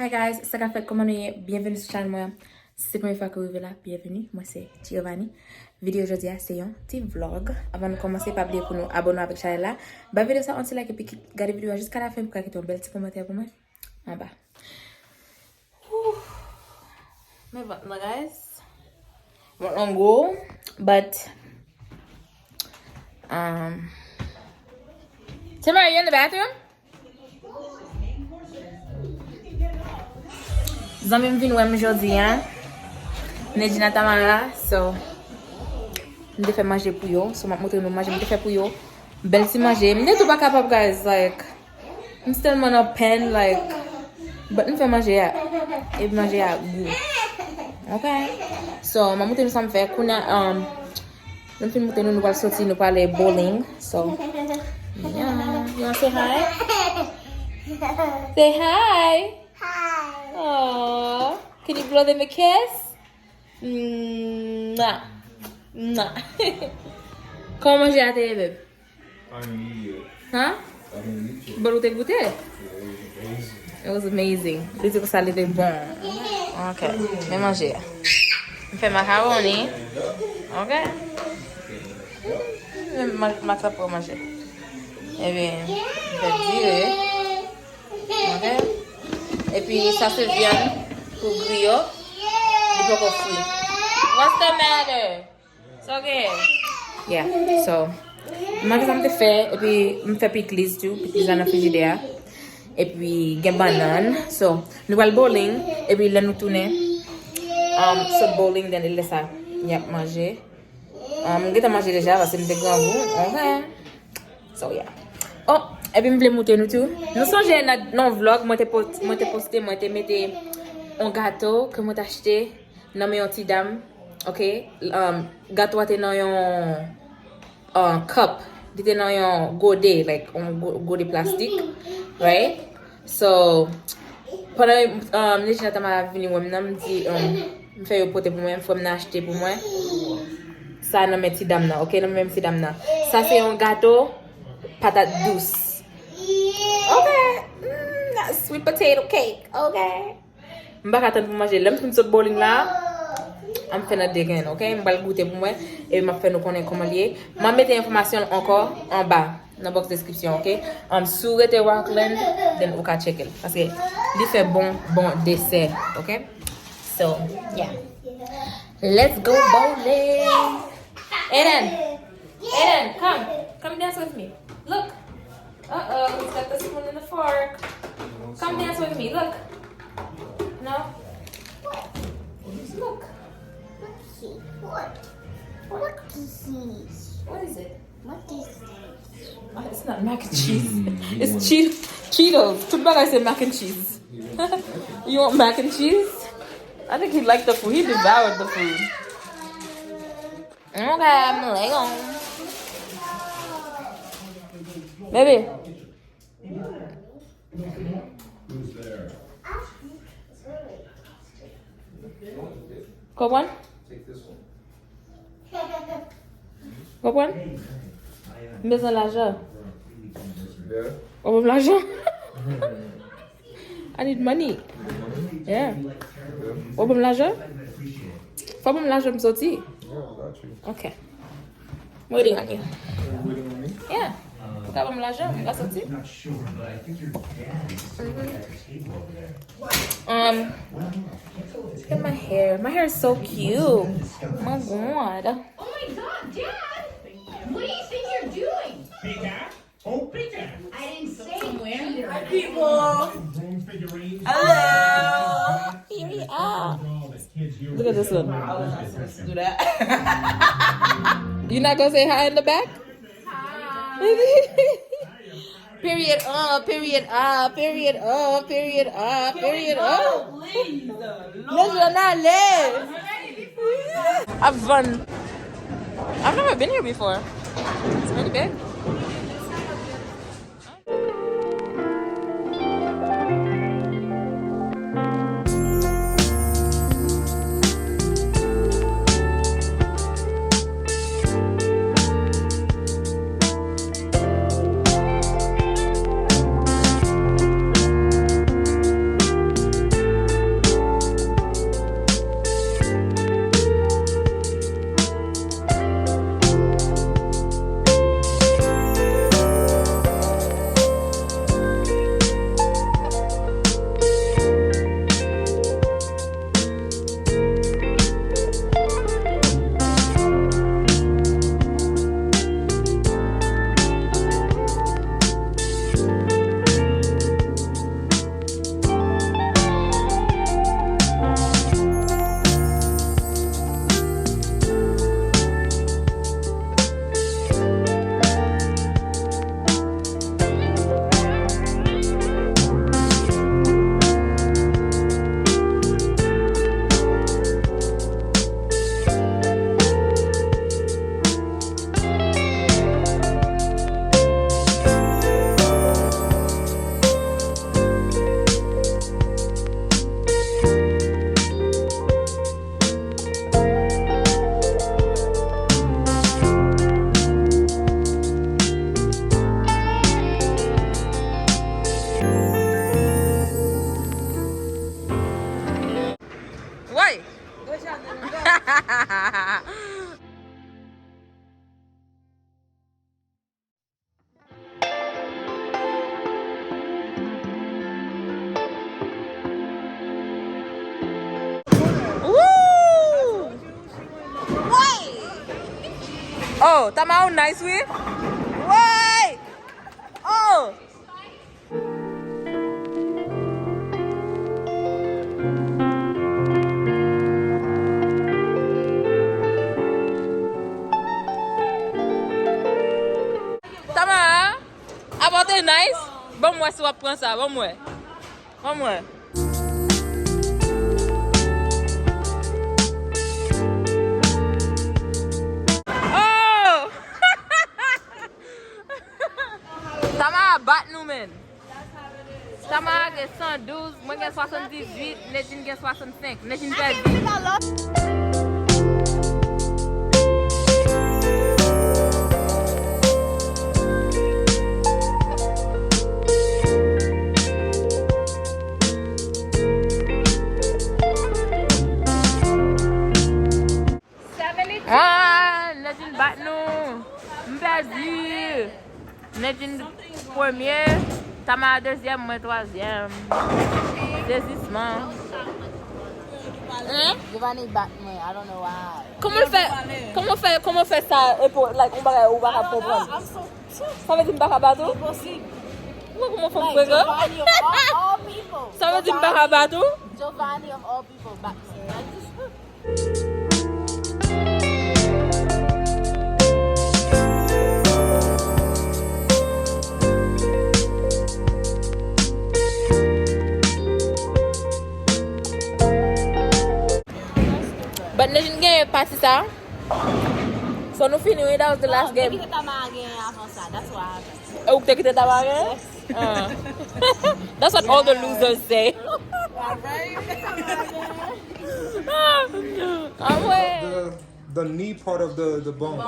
Hi guys, ça qu'a fait comment nous bienvenue sur channel moi. Si c'est la première fois que vous êtes là, bienvenue. Moi c'est Giovanni. Vidéo aujourd'hui c'est un petit vlog. Avant de commencer, pas oublier pour nous abonner avec channel là. Bah vidéo ça on se like et puis regardez vidéo jusqu'à la fin pour quitter un bel petit commentaire pour moi. En bas. Mais bon, guys. Well, on go, but Tim, are you in the bathroom? Zanmi Vinn aujourd'hui, hein? Nedina Tamara, so je fait manger pour yo, so m'a montré nous manger, je fait pour yo. Belle si manger, je tout pas capable guys, like I'm still on a pen like but je fait manger ya. Et manger ya goût. Okay? So m'a montré nous ça me fait kuna je vais montré nous va sortir nous parler bowling. So yeah, you want to say hi? Say hi. Oh, can you blow them a kiss? Nah. Nah. Comment j'ai hâte, babe? Huh? But vous t'écoutez? It was amazing. This is salé de bon. Okay. Je vais manger. Je fais macaroni. Okay. Je vais pour manger. Et bien, je vais dire. Okay. Et puis ça se vient pour griller. Il faut qu'on fouille. What's the matter? It's okay. Yeah, so je vais faire et puis je fais pickles tout, pickles dans la frigidaire. Et puis des bananes. So nous allons bowling et puis là nous tourner. So bowling then il laisse ça manger. Je vais manger déjà parce que c'est grand goût. Okay. So yeah. Oh, et puis je voulais monter nous tout. Nous sommes dans le vlog, moi t'ai posté, moi t'ai mis un gâteau que moi t'ai acheté dans mes petites dames. OK? Gâteau était dans un cup, était dans un godet, like un godet plastique, right? So pendant les gens m'a venu moi me dit me faire porter pour moi, faut me acheter pour moi. Ça dans mes petites dames là, OK? Dans mes petites dames là. Ça c'est un gâteau patate douce. Okay. That's sweet potato cake. Okay. Je vais attendre pour manger. L'homme qui me bowling là, je vais faire des ok? Je vais goûter pour moi et je vais faire nous connaître comment lier. Je vais mettre l'information encore en bas dans la box description, ok? Si vous êtes Rockland, then vous pouvez checker parce que il fait bon dessert, ok? So, yeah. Let's go bowling. Aiden, come dance with me. Look. Uh-oh, he's got the spoon and the fork. Come dance with me, look. No? What? Look. What is this? What is it? What is this? Oh, it's not mac and cheese. It's Cheetos. Too bad I said mac and cheese. You want mac and cheese? I think he liked the food. He devoured the food. Okay, I'm laying on. Baby. Who's there? Koman? Take this one. Koman? Besoin d'argent. Yeah. Oh, l'argent? I need money. Yeah. Oh, l'argent? Faut l'argent me Soti. Yeah, I got you. Okay. Waiting on you. Waiting on me? Yeah. Got l'argent, got Soti. Not sure, but I think your dad is sitting at the table over there. Look at my hair. My hair is so cute. Oh my god. Oh my god, Dad! What do you think you're doing? Big Dad? Oh, Big Dad. I didn't say where. Hi people. Rome figurines. Hello. Here we are. All the kids you Look at this one. Do that. You not gonna say hi in the back? Period. Period. Period. Period. Period. Let's have fun. I've never been here before. It's really big. Woo! Wait! Oh, tama nice way? Wait! Oh! Tama, apporter nice? Bon, moi, si on prend ça, bon, moi. Bon, moi. Oh! Tama, bat nous, men. Tama, gen 112, moi, gen 78, Nejin gen 65. Nejin perdu. Ah, Nejin bat nous. M'perdu. Nejin premier. Tama deuxième, moi troisième. Désistement. Hein? Giovanni bat me. I don't know why. Comment fait ça pour like on va comprendre? Ça veut dire m'pa bateau? Impossible. Comment faut Like faire? Giovanni of all people. Ça veut dire m'pa bateau? Giovanni of all people bat me. Like this. But Nejin game party ça. So no fini, that was the last game. Kita tama again after that. That's what happened. Oh, take it about again? That's what all the losers say. The knee part of the bone.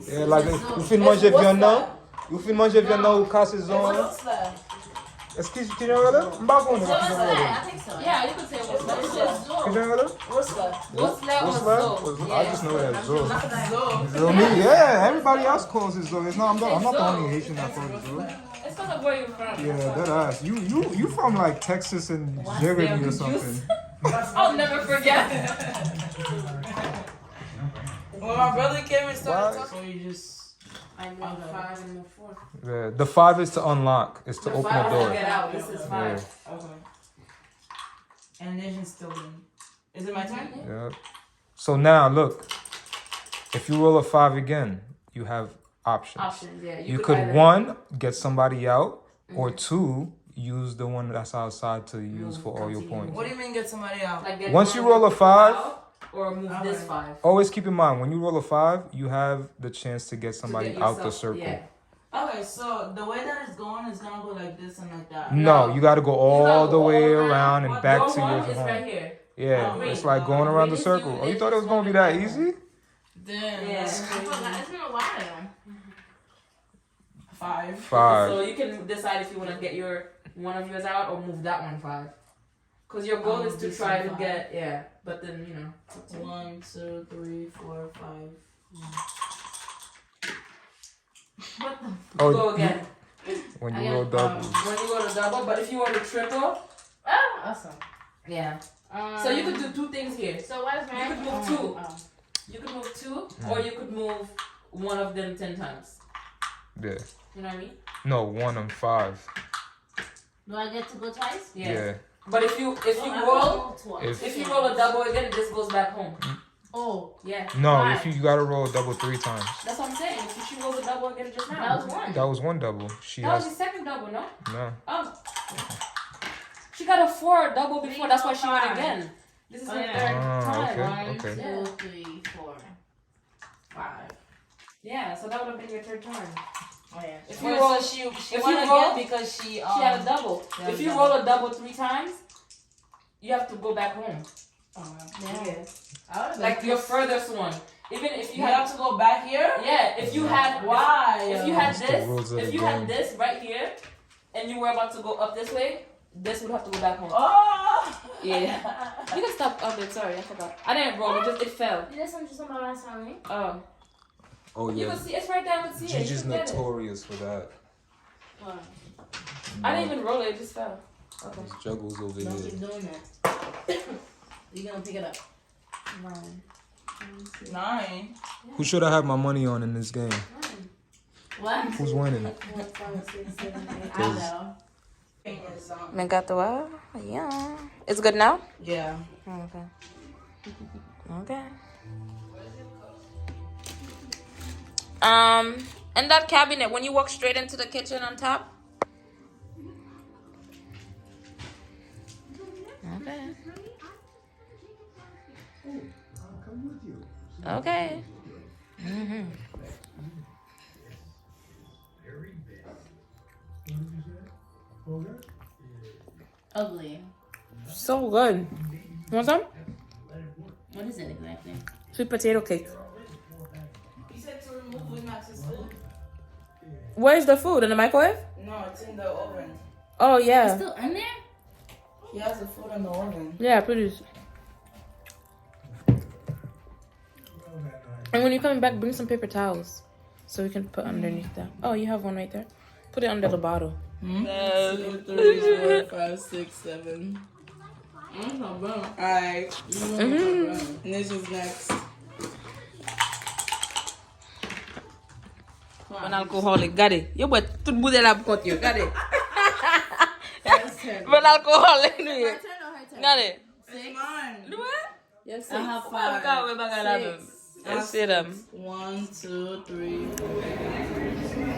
Yeah, like o filho manje viande o filho manje viande o casse zone. Est-ce que tu know that? Mbagone. Yeah, you could say what's You know that? What's I just know that Zo. Zo me, yeah. Everybody else calls it Zo. It's not. I'm not the only Haitian that calls it Zo. It's because of where you're from. Yeah, that ass. You from like Texas and Jeremy or something. I'll never forget. When my brother came and started Why? talking, so you just. I moved 5 and moved 4. Yeah, the 5 is to unlock. It's to open the 5 is to door. get out. This is 5. Okay. And Nation's still in. Is it my turn? Yeah. So now look, if you roll a 5 again, you have options. Options, yeah. You could 1 get somebody out, or 2 use the one that's outside to use for all your points. What do you mean get somebody out? Like get Once you one roll a 5, or move this 5. always keep in mind when you roll a 5, you have the chance to get somebody get out the yourself- circle. yeah. Okay, so the way that it's going is gonna go like this and like that. No, you got to go all gotta the go way all around and What back Your to your home is home. right here. Yeah, Oh, it's wait. like going around the Wait, circle. you- Oh, you thought it was gonna be that easy? Damn. Yeah. That's It's been a while. 5. 5. So you can decide if you want to get one of yours out or move that one 5. Because your goal is to this try one to 5. get, yeah. But then, you know. it's up to you. 1, 2, 3, 4, 5. Oh, Go again. when you Again, roll double. When you go to double, but if you want to triple, Oh, awesome. yeah. So you could do 2 things here. So what is You my? could move 2. Oh. You could move 2, or you could move one of them 10 times. Yeah. You know what I mean? No, 1 and 5. Do I get to go twice? Yeah. But if you roll, if you roll a double again, it just goes back home. Oh, Yeah. No, Why? if you gotta roll a double 3 times. That's what I'm saying. If she rolls a double again just now. That was 1. That was 1 double. She That was has the second double, no? no. Oh. She got a 4 double before. That's why she went 5. again. This is Oh, her yeah. third time. okay. 1, Okay. 2, 3, 4, 5. Yeah, so that would have been your third time. Oh yeah. If Wait, you roll, so she if you won roll- again because she she had a double. yeah, If you double. roll a double 3 times, you have to go back home. Yeah. Like your furthest one. Even if You you had, have to go back here? yeah, if you had, Why? if you had It's the rules this, of if the you had game. this right here, and you were about to go up this way, this would have to go back home. Oh! Yeah. You can stop up it. Sorry, I forgot. I didn't roll. It fell. This one just on my last time, right? Oh. Oh You yeah. can see it's right there. I can see it. You Gigi's can get it. notorious for that. What? I didn't even roll it. It just fell. Okay. There's juggles over Don't here. keep doing that. You're gonna pick it up. 9. Who should I have my money on in this game? What? Who's winning? 1, 5, 6, 7, 8. Cause- I know. Gato. Yeah. It's good now? Yeah. Okay. Okay. In that cabinet, when you walk straight into the kitchen on top. Okay. Okay. Mm-hmm. Ugly. So good. Want some? What is it exactly? Sweet potato cake. You said to remove Winn Max's food? Where's the food? In the microwave? No, it's in the oven. Oh, It's yeah. still in there? He has the food in the oven. Yeah, please. And when you're coming back, bring some paper towels so we can put underneath that. Oh, you have one right there. Put it under the bottle. 7, 3, 4, 5, 6, 7. Alright. And this is next. An alcoholic, got it. You but tout bout de la côte, you got it. An alcoholic, you got it. It's mine. Yes, I have 5. Let's see them. 1, 2, 3, 4.